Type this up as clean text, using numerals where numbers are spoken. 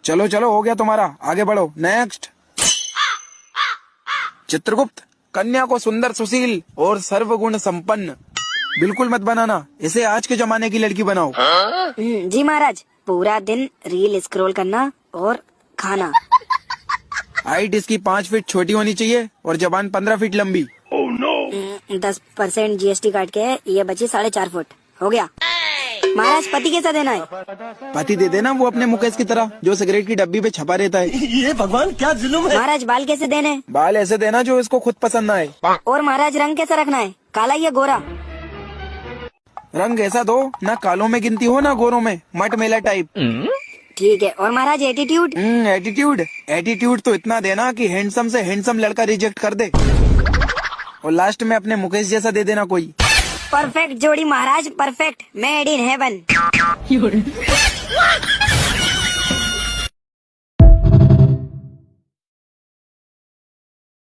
चलो चलो, हो गया तुम्हारा, आगे बढ़ो। नेक्स्ट। चित्रगुप्त, कन्या को सुंदर, सुशील और सर्वगुण संपन्न बिल्कुल मत बनाना, इसे आज के जमाने की लड़की बनाओ। जी महाराज, पूरा दिन रील स्क्रॉल करना और खाना। हाइट इसकी 5 फीट छोटी होनी चाहिए और जबान 15 फीट लंबी। 10% GST काट के ये बची 4.5 फुट। हो गया महाराज। पति कैसा देना है? पति दे देना वो अपने मुकेश की तरह, जो सिगरेट की डब्बी पे छपा रहता है। ये भगवान क्या जुल्म है। महाराज बाल कैसे देने हैं? बाल ऐसे देना जो इसको खुद पसंद आए। और महाराज रंग कैसा रखना है? काला या गोरा? रंग ऐसा दो ना कालों में गिनती हो ना गोरों में, मट मेला टाइप। ठीक है। और महाराज एटीट्यूड? एटीट्यूड, एटीट्यूड तो इतना देना कि हैंडसम से हैंडसम लड़का रिजेक्ट कर दे। और लास्ट में अपने मुकेश जैसा दे देना कोई। परफेक्ट जोड़ी महाराज, परफेक्ट, मेड इन हेवन।